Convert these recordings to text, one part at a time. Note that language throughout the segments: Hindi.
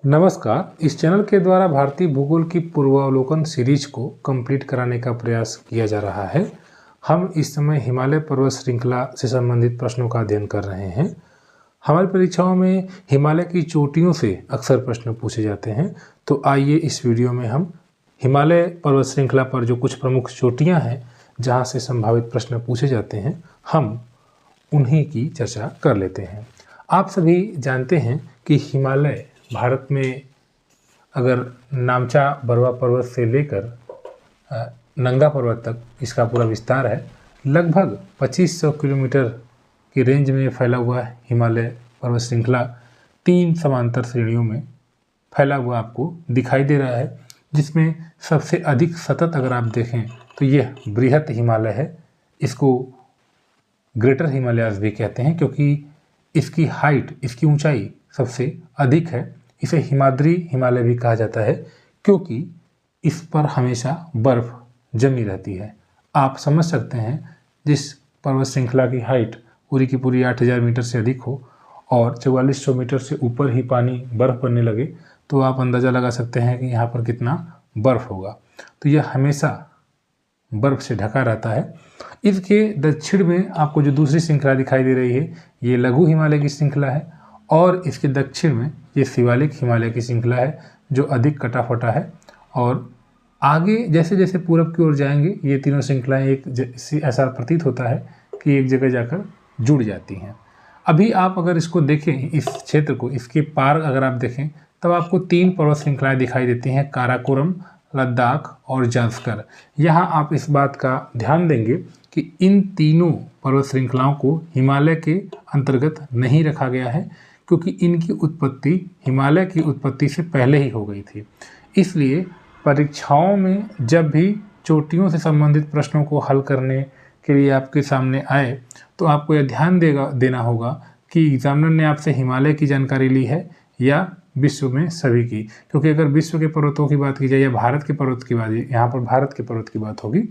नमस्कार। इस चैनल के द्वारा भारतीय भूगोल की पूर्वावलोकन सीरीज को कंप्लीट कराने का प्रयास किया जा रहा है। हम इस समय हिमालय पर्वत श्रृंखला से संबंधित प्रश्नों का अध्ययन कर रहे हैं। हमारी परीक्षाओं में हिमालय की चोटियों से अक्सर प्रश्न पूछे जाते हैं, तो आइए इस वीडियो में हम हिमालय पर्वत श्रृंखला पर जो कुछ प्रमुख चोटियाँ हैं जहाँ से संभावित प्रश्न पूछे जाते हैं, हम उन्हीं की चर्चा कर लेते हैं। आप सभी जानते हैं कि हिमालय भारत में अगर नामचा बरवा पर्वत से लेकर नंगा पर्वत तक इसका पूरा विस्तार है। लगभग 2500 किलोमीटर की रेंज में फैला हुआ हिमालय पर्वत श्रृंखला 3 समांतर श्रेणियों में फैला हुआ आपको दिखाई दे रहा है, जिसमें सबसे अधिक सतत अगर आप देखें तो यह बृहत हिमालय है। इसको ग्रेटर हिमालयाज भी कहते हैं क्योंकि इसकी हाइट, इसकी ऊंचाई सबसे अधिक है। इसे हिमाद्री हिमालय भी कहा जाता है क्योंकि इस पर हमेशा बर्फ जमी रहती है। आप समझ सकते हैं, जिस पर्वत श्रृंखला की हाइट पूरी की पूरी 8000 मीटर से अधिक हो और 4400 मीटर से ऊपर ही पानी बर्फ बनने लगे, तो आप अंदाज़ा लगा सकते हैं कि यहाँ पर कितना बर्फ होगा। तो यह हमेशा बर्फ से ढका रहता है। इसके दक्षिण में आपको जो दूसरी श्रृंखला दिखाई दे रही है, ये लघु हिमालय की श्रृंखला है, और इसके दक्षिण में ये शिवालिक हिमालय की श्रृंखला है जो अधिक कटा फटा है। और आगे जैसे जैसे पूरब की ओर जाएंगे, ये तीनों श्रृंखलाएं ऐसा प्रतीत होता है कि एक जगह जाकर जुड़ जाती हैं। अभी आप अगर इसको देखें, इस क्षेत्र को, इसके पार अगर आप देखें, तब आपको 3 पर्वत श्रृंखलाएं दिखाई देती हैं, काराकोरम, लद्दाख और जांस्कर। यहाँ आप इस बात का ध्यान देंगे कि इन तीनों पर्वत श्रृंखलाओं को हिमालय के अंतर्गत नहीं रखा गया है क्योंकि इनकी उत्पत्ति हिमालय की उत्पत्ति से पहले ही हो गई थी। इसलिए परीक्षाओं में जब भी चोटियों से संबंधित प्रश्नों को हल करने के लिए आपके सामने आए, तो आपको यह ध्यान देना होगा कि एग्जामिनर ने आपसे हिमालय की जानकारी ली है या विश्व में सभी की। क्योंकि अगर विश्व के पर्वतों की बात की जाए या भारत के पर्वत की बात, यहाँ पर भारत के पर्वत की बात होगी,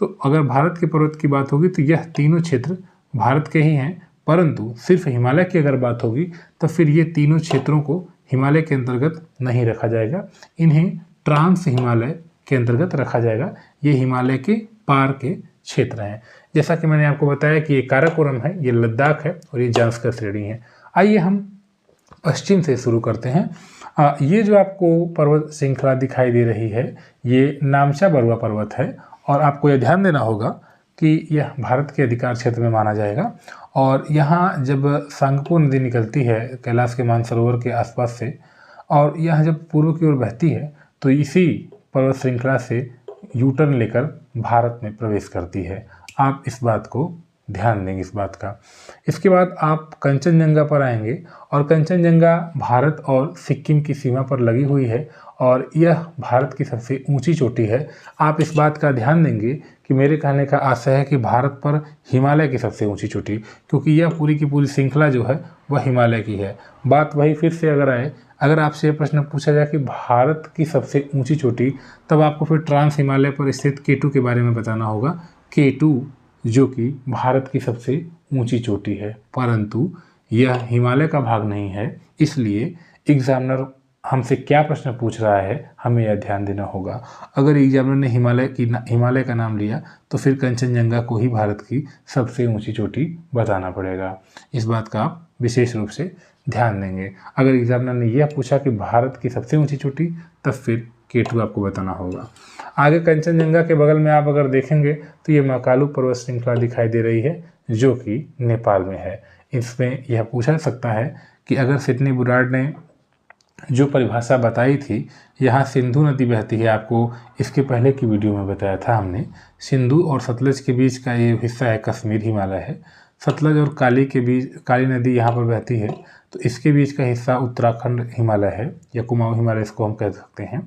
तो अगर भारत के पर्वत की बात होगी तो यह तीनों क्षेत्र भारत के ही हैं। परंतु सिर्फ हिमालय की अगर बात होगी तो फिर ये तीनों क्षेत्रों को हिमालय के अंतर्गत नहीं रखा जाएगा, इन्हें ट्रांस हिमालय के अंतर्गत रखा जाएगा। ये हिमालय के पार के क्षेत्र हैं। जैसा कि मैंने आपको बताया कि ये काराकोरम है, ये लद्दाख है और ये जांस्कर श्रेणी है। आइए हम पश्चिम से शुरू करते हैं। ये जो आपको पर्वत श्रृंखला दिखाई दे रही है, ये नामचा बरवा पर्वत है और आपको यह ध्यान देना होगा कि यह भारत के अधिकार क्षेत्र में माना जाएगा। और यहाँ जब सांगपो नदी निकलती है कैलाश के मानसरोवर के आसपास से, और यह जब पूर्व की ओर बहती है, तो इसी पर्वत श्रृंखला से यूटर्न लेकर भारत में प्रवेश करती है। आप इस बात को ध्यान देंगे, इस बात का। इसके बाद आप कंचनजंगा पर आएंगे और कंचनजंगा भारत और सिक्किम की सीमा पर लगी हुई है और यह भारत की सबसे ऊंची चोटी है। आप इस बात का ध्यान देंगे कि मेरे कहने का आशय है कि भारत पर हिमालय की सबसे ऊंची चोटी, क्योंकि यह पूरी की पूरी श्रृंखला जो है वह हिमालय की है। बात वही फिर से अगर आए, अगर आपसे यह प्रश्न पूछा जाए कि भारत की सबसे ऊंची चोटी, तब आपको फिर ट्रांस हिमालय पर स्थित K2 के बारे में बताना होगा। K2 जो कि भारत की सबसे ऊंची चोटी है, परंतु यह हिमालय का भाग नहीं है। इसलिए एग्जामिनर हमसे क्या प्रश्न पूछ रहा है, हमें यह ध्यान देना होगा। अगर एग्जामिनर ने हिमालय का नाम लिया तो फिर कंचनजंगा को ही भारत की सबसे ऊंची चोटी बताना पड़ेगा। इस बात का आप विशेष रूप से ध्यान देंगे। अगर एग्जामिनर ने यह पूछा कि भारत की सबसे ऊंची चोटी, तब फिर K2 आपको बताना होगा। आगे कंचनजंगा के बगल में आप अगर देखेंगे तो ये महाकालू पर्वत श्रृंखला दिखाई दे रही है जो कि नेपाल में है। इसमें यह पूछा सकता है कि अगर सिडनी बुलार्ड ने जो परिभाषा बताई थी, यहाँ सिंधु नदी बहती है, आपको इसके पहले की वीडियो में बताया था हमने। सिंधु और सतलज के बीच का ये हिस्सा है कश्मीर हिमालय है। सतलज और काली नदी यहाँ पर बहती है, तो इसके बीच का हिस्सा उत्तराखंड हिमालय है या कुमाऊं हिमालय इसको हम कह सकते हैं।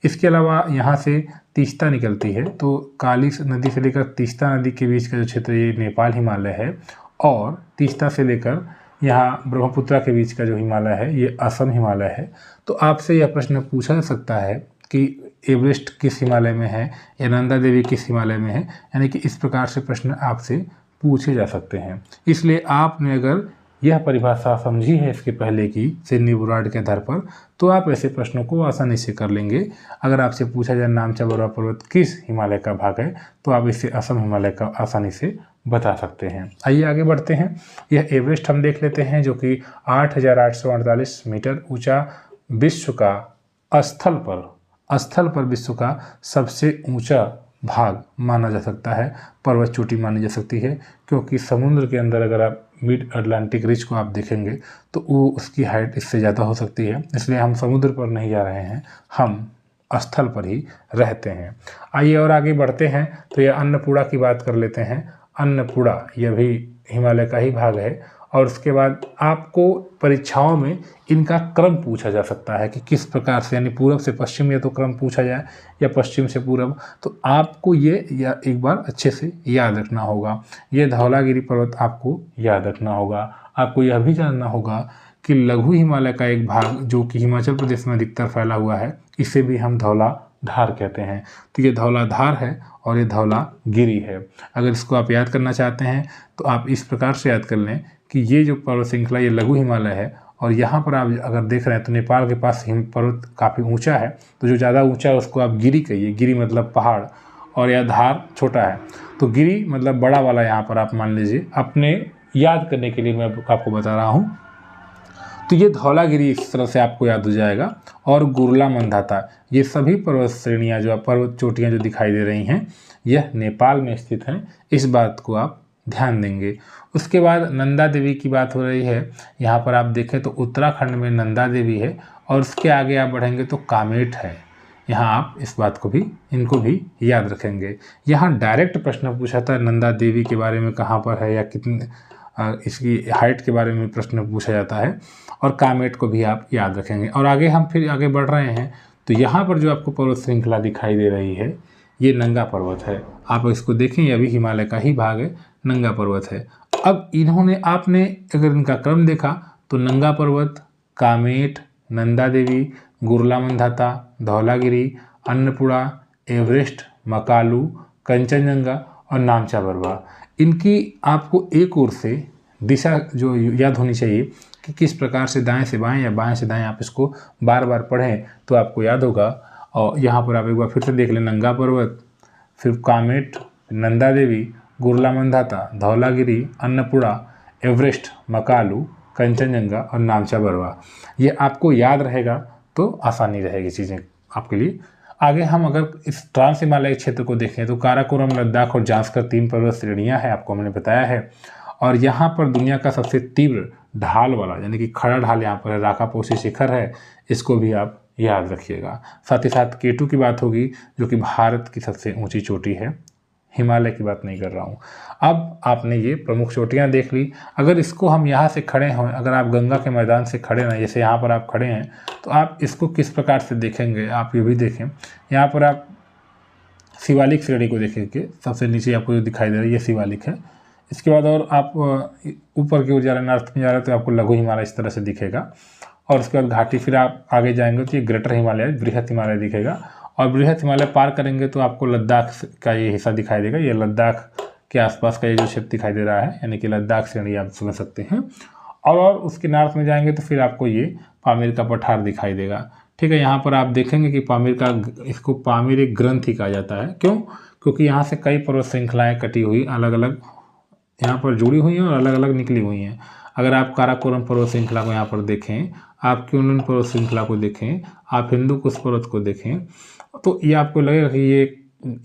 इसके अलावा यहाँ से तीस्ता निकलती है, तो काली नदी से लेकर तीस्ता नदी के बीच का जो क्षेत्र ये नेपाल हिमालय है, और तीस्ता से लेकर यहाँ ब्रह्मपुत्रा के बीच का जो हिमालय है ये असम हिमालय है। तो आपसे यह प्रश्न पूछा जा सकता है कि एवरेस्ट किस हिमालय में है या नंदा देवी किस हिमालय में है, यानी कि इस प्रकार से प्रश्न आपसे पूछे जा सकते हैं। इसलिए आपने अगर यह परिभाषा समझी है इसके पहले की सिडनी बुरार्ड के आधार पर, तो आप ऐसे प्रश्नों को आसानी से कर लेंगे। अगर आपसे पूछा जाए नामचा बरुआ पर्वत किस हिमालय का भाग है, तो आप इसे असम हिमालय का आसानी से बता सकते हैं। आइए आगे बढ़ते हैं। यह एवरेस्ट हम देख लेते हैं, जो कि 8,848 मीटर ऊंचा विश्व का स्थल पर विश्व का सबसे ऊंचा भाग माना जा सकता है, पर्वत चोटी मानी जा सकती है, क्योंकि समुद्र के अंदर अगर आप मिड अटलांटिक रिज को आप देखेंगे तो वो उसकी हाइट इससे ज़्यादा हो सकती है। इसलिए हम समुद्र पर नहीं जा रहे हैं, हम स्थल पर ही रहते हैं। आइए और आगे बढ़ते हैं, तो यह अन्नपूर्णा की बात कर लेते हैं। अन्नपूर्णा यह भी हिमालय का ही भाग है, और उसके बाद आपको परीक्षाओं में इनका क्रम पूछा जा सकता है कि किस प्रकार से, यानी पूरब से पश्चिम या तो क्रम पूछा जाए या पश्चिम से पूरब, तो आपको ये एक बार अच्छे से याद रखना होगा। ये धौलागिरी पर्वत आपको याद रखना होगा। आपको यह भी जानना होगा कि लघु हिमालय का एक भाग जो कि हिमाचल प्रदेश में अधिकतर फैला हुआ है, इसे भी हम धौलाधार कहते हैं। तो ये धौलाधार है और ये धौलागिरी है। अगर इसको आप याद करना चाहते हैं तो आप इस प्रकार से याद कर लें कि ये जो पर्वत श्रृंखला ये लघु हिमालय है, और यहाँ पर आप अगर देख रहे हैं तो नेपाल के पास हिम पर्वत काफ़ी ऊंचा है, तो जो ज़्यादा ऊंचा है उसको आप गिरी कहिए। गिरी मतलब पहाड़, और यह धार छोटा है, तो गिरी मतलब बड़ा वाला। यहाँ पर आप मान लीजिए, अपने याद करने के लिए मैं आपको बता रहा हूँ। तो ये धौलागिरी इस तरह से आपको याद हो जाएगा। और गुरला मंदाता, ये सभी पर्वत श्रेणियाँ जो पर्वत चोटियाँ जो दिखाई दे रही हैं, यह नेपाल में स्थित हैं। इस बात को आप ध्यान देंगे। उसके बाद नंदा देवी की बात हो रही है। यहाँ पर आप देखें तो उत्तराखंड में नंदा देवी है, और उसके आगे आप बढ़ेंगे तो कामेट है। यहाँ आप इस बात को भी, इनको भी याद रखेंगे। यहाँ डायरेक्ट प्रश्न पूछा था नंदा देवी के बारे में, कहाँ पर है या कितने इसकी हाइट के बारे में प्रश्न पूछा जाता है, और कामेट को भी आप याद रखेंगे। और आगे हम फिर आगे बढ़ रहे हैं, तो यहाँ पर जो आपको पर्वत श्रृंखला दिखाई दे रही है, ये नंगा पर्वत है। आप इसको देखें, ये भी हिमालय का ही भाग है, नंगा पर्वत है। अब इन्होंने, आपने अगर इनका क्रम देखा तो नंगा पर्वत, कामेट, नंदा देवी, गुरला मंदाता, धौलागिरी, अन्नपूर्णा, एवरेस्ट, मकालू, कंचनजंगा और नामचा बरुआ, इनकी आपको एक ओर से दिशा जो याद होनी चाहिए कि किस प्रकार से दाएं से बाएं या बाएं से दाएं आप इसको बार बार पढ़ें तो आपको याद होगा। और यहाँ पर आप एक बार फिर से देख लें, नंगा पर्वत, फिर कामेट, नंदा देवी, गुरला मंदाता, धौलागिरी, अन्नपूर्णा, एवरेस्ट, मकालू, कंचनजंगा और नामचा बरुआ। ये आपको याद रहेगा तो आसानी रहेगी चीज़ें आपके लिए। आगे हम अगर इस ट्रांस हिमालय क्षेत्र को देखें तो काराकोरम, लद्दाख और जांस्कर 3 पर्वत श्रेणियाँ हैं, आपको हमने बताया है। और यहाँ पर दुनिया का सबसे तीव्र ढाल वाला, यानी कि खड़ा ढाल यहाँ पर है, राकापोशी शिखर है, इसको भी आप याद रखिएगा। साथ ही साथ K2 की बात होगी, जो कि भारत की सबसे ऊंची चोटी है, हिमालय की बात नहीं कर रहा हूँ। अब आपने ये प्रमुख चोटियाँ देख ली। अगर इसको हम यहाँ से खड़े हों, अगर आप गंगा के मैदान से खड़े ना, जैसे यहाँ पर आप खड़े हैं, तो आप इसको किस प्रकार से देखेंगे, आप ये भी देखें। यहाँ पर आप शिवालिक श्रेणी को देखेंगे, सबसे नीचे आपको जो दिखाई दे रहा है ये शिवालिक है। इसके बाद और आप ऊपर की ओर जा रहे हैं, नॉर्थ में जा रहे हैं, तो आपको लघु हिमालय इस तरह से दिखेगा। और उसके बाद घाटी, फिर आप आगे जाएंगे तो ये ग्रेटर हिमालय, बृहत हिमालय दिखेगा। और बृहत हिमालय पार करेंगे तो आपको लद्दाख का ये हिस्सा दिखाई देगा। ये लद्दाख के आसपास का ये जो क्षेत्र दिखाई दे रहा है, यानी कि लद्दाख श्रेणी आप समझ सकते हैं। और उसके नॉर्थ में जाएंगे तो फिर आपको ये पामीर का पठार दिखाई देगा। ठीक है, यहाँ पर आप देखेंगे कि पामीर का, इसको पामीर एक ग्रंथि कहा जाता है। क्यों? क्योंकि यहाँ से कई पर्वत श्रृंखलाएँ कटी हुई, अलग अलग यहाँ पर जुड़ी हुई हैं और अलग अलग निकली हुई हैं। अगर आप काराकोरम पर्वत श्रृंखला को यहाँ पर देखें, आप क्यूनन पर्वत श्रृंखला को देखें, आप हिंदुकुश पर्वत को देखें, तो ये आपको लगेगा कि ये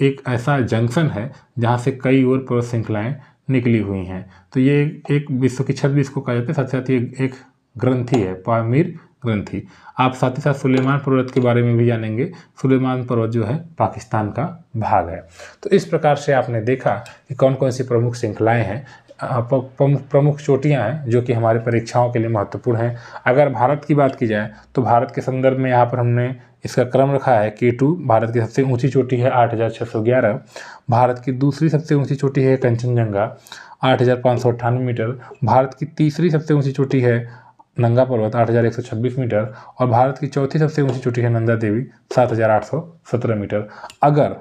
एक ऐसा जंक्शन है जहाँ से कई और पर्वत श्रृंखलाएँ निकली हुई हैं। तो ये एक विश्व की छत भी इसको कहा जाता है। साथ ही साथ ये एक ग्रंथि है, पामीर ग्रंथि। आप साथ ही साथ सुलेमान पर्वत के बारे में भी जानेंगे। सुलेमान पर्वत जो है पाकिस्तान का भाग है। तो इस प्रकार से आपने देखा कि कौन कौन सी प्रमुख श्रृंखलाएँ हैं, प्रमुख चोटियाँ हैं जो कि हमारे परीक्षाओं के लिए महत्वपूर्ण हैं। अगर भारत की बात की जाए तो भारत के संदर्भ में यहाँ पर हमने इसका क्रम रखा है। K2 भारत की सबसे ऊंची चोटी है 8,611। भारत की दूसरी सबसे ऊंची चोटी है कंचनजंगा 8,598 मीटर। भारत की तीसरी सबसे ऊंची चोटी है नंगा पर्वत 8,126 मीटर। और भारत की चौथी सबसे ऊंची चोटी है नंदा देवी 7,817 मीटर। अगर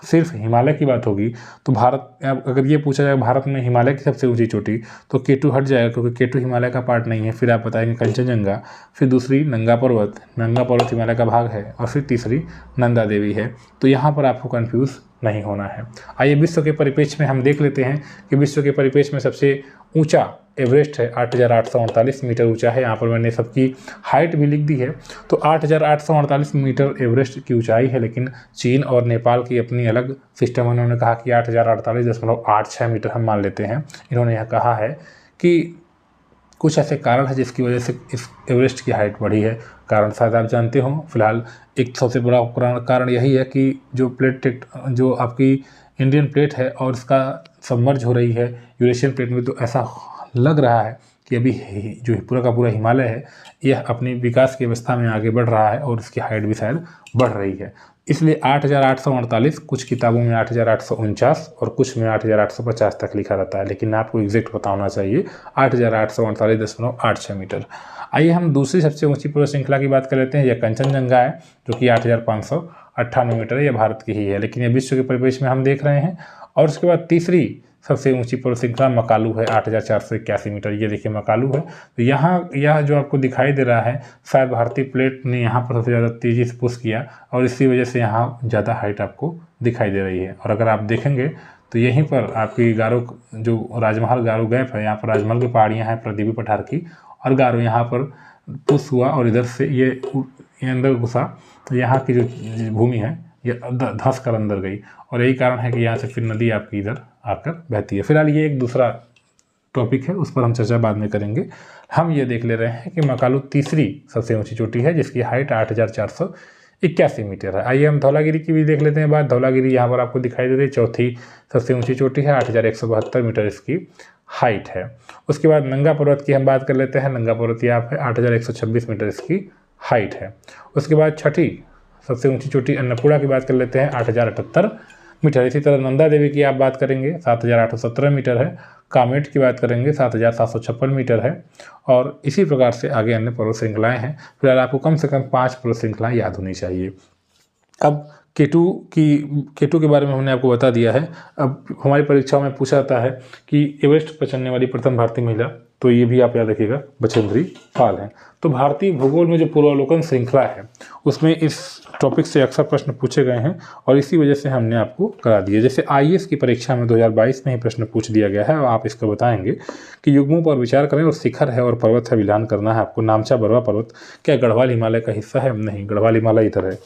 सिर्फ हिमालय की बात होगी तो भारत, अगर ये पूछा जाए भारत में हिमालय की सबसे ऊंची चोटी, तो केटू हट जाएगा क्योंकि केटू हिमालय का पार्ट नहीं है। फिर आप बताएंगे कंचनजंगा, फिर दूसरी नंगा पर्वत हिमालय का भाग है, और फिर तीसरी नंदा देवी है। तो यहाँ पर आपको कन्फ्यूज़ नहीं होना है। आइए विश्व के परिप्रेक्ष्य में हम देख लेते हैं कि विश्व के परिप्रेक्ष्य में सबसे ऊंचा एवरेस्ट है, 8,848 मीटर ऊंचा है। यहाँ पर मैंने सबकी हाइट भी लिख दी है। तो 8,848 मीटर एवरेस्ट की ऊंचाई है, लेकिन चीन और नेपाल की अपनी अलग सिस्टम है। उन्होंने कहा कि 8,048.86 मीटर हम मान लेते हैं। इन्होंने यह कहा है कि कुछ ऐसे कारण है जिसकी वजह से इस एवरेस्ट की हाइट बढ़ी है। कारण शायद आप जानते हो। फिलहाल एक सबसे बड़ा कारण यही है कि जो आपकी इंडियन प्लेट है और इसका सबमर्ज हो रही है यूरेशियन प्लेट में, तो ऐसा लग रहा है कि अभी जो पूरा का पूरा हिमालय है यह अपनी विकास की अवस्था में आगे बढ़ रहा है और इसकी हाइट भी शायद बढ़ रही है। इसलिए 8,848, कुछ किताबों में 8,849 और कुछ में 8,850 तक लिखा रहता है, लेकिन आपको एग्जैक्ट पता होना चाहिए 8,848.86 मीटर। आइए हम दूसरी सबसे ऊंची पर्वत श्रृंखला की बात कर लेते हैं। यह कंचनजंगा है जो कि 8,598 मीटर है। यह भारत की ही है, लेकिन यह विश्व के परिप्रेक्ष्य में हम देख रहे हैं। और उसके बाद तीसरी सबसे ऊंची पर्वत श्रृंखला मकालू है, 8,481 मीटर। ये देखिए मकालू है। तो यहाँ यह जो आपको दिखाई दे रहा है, शायद भारतीय प्लेट ने यहाँ पर सबसे ज़्यादा तेज़ी से पुश किया और इसी वजह से यहाँ ज़्यादा हाइट आपको दिखाई दे रही है। और अगर आप देखेंगे तो यहीं पर आपकी गारो, जो राजमहल गारो गैप है, यहाँ पर राजमहल की पहाड़ियाँ हैं प्रदीपी पठार की, और गारो यहाँ पर पुश हुआ और इधर से ये अंदर घुसा। तो यहाँ की जो भूमि है ये धंस कर अंदर गई, और यही कारण है कि यहाँ से फिर नदी आपकी इधर आकर बहती है। फिलहाल ये एक दूसरा टॉपिक है, उस पर हम चर्चा बाद में करेंगे। हम ये देख ले रहे हैं कि मकालू तीसरी सबसे ऊंची चोटी है जिसकी हाइट 8,481 मीटर है। आइए हम धौलागिरी की भी देख लेते हैं बात। धौलागिरी यहाँ पर आपको दिखाई दे रही है, चौथी सबसे ऊंची चोटी है, 8,172 मीटर इसकी हाइट है। उसके बाद नंगा पर्वत की हम बात कर लेते हैं। नंगा पर्वत यहाँ पे 8,126 मीटर इसकी हाइट है। उसके बाद छठी सबसे ऊंची चोटी अन्नपूर्णा की बात कर लेते हैं, 8,078 मीटर। इसी तरह नंदा देवी की आप बात करेंगे, 7,817 मीटर है। कामेट की बात करेंगे, 7,756 मीटर है। और इसी प्रकार से आगे अन्य पर्वत श्रृंखलाएँ हैं। फिलहाल आपको कम से कम 5 पर्वत श्रृंखलाएँ याद होनी चाहिए। अब केटू के बारे में हमने आपको बता दिया है। अब हमारी परीक्षाओं में पूछा जाता है कि एवरेस्ट पर चढ़ने वाली प्रथम भारतीय महिला, तो ये भी आप याद रखिएगा, बछेंद्री पाल हैं। तो भारतीय भूगोल में जो पूर्वावलोकन श्रृंखला है उसमें इस टॉपिक से अक्सर प्रश्न पूछे गए हैं और इसी वजह से हमने आपको करा दिया। जैसे IAS की परीक्षा में 2022 में ही प्रश्न पूछ दिया गया है और आप इसको बताएंगे कि युग्मों पर विचार करें और शिखर है और पर्वत है विलान करना है आपको। नामचा बरवा पर्वत क्या गढ़वाल हिमालय का हिस्सा है? नहीं, गढ़वाल हिमालय इधर है,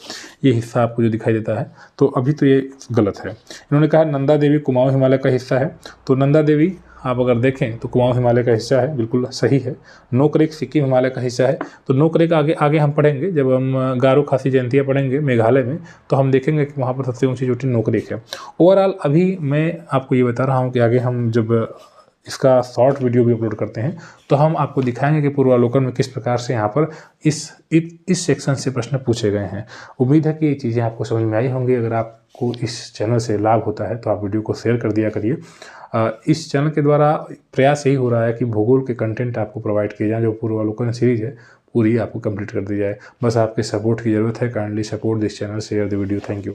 ये हिस्सा आपको जो दिखाई देता है, तो अभी तो ये गलत है। इन्होंने कहा नंदा देवी कुमाऊं हिमालय का हिस्सा है, तो नंदा देवी आप अगर देखें तो कुमाऊं हिमालय का हिस्सा है, बिल्कुल सही है। नोकरेक सिक्किम हिमालय का हिस्सा है, तो नोकरेक आगे हम पढ़ेंगे, जब हम गारो खासी जयंतियाँ पढ़ेंगे मेघालय में, तो हम देखेंगे कि वहाँ पर सबसे ऊंची चोटी नोकरेक है। ओवरऑल अभी मैं आपको ये बता रहा हूँ कि आगे हम जब इसका शॉर्ट वीडियो भी अपलोड करते हैं तो हम आपको दिखाएंगे कि पूर्वावलोकन में किस प्रकार से यहाँ पर इस सेक्शन से प्रश्न पूछे गए हैं। उम्मीद है कि ये चीज़ें आपको समझ में आई होंगी। अगर आपको इस चैनल से लाभ होता है तो आप वीडियो को शेयर कर दिया करिए। इस चैनल के द्वारा प्रयास यही हो रहा है कि भूगोल के कंटेंट आपको प्रोवाइड किए जाएँ, जो पूर्वावलोकन सीरीज है पूरी आपको कंप्लीट कर दी जाए। बस आपके सपोर्ट की ज़रूरत है। Kindly support this channel, share the video. Thank you.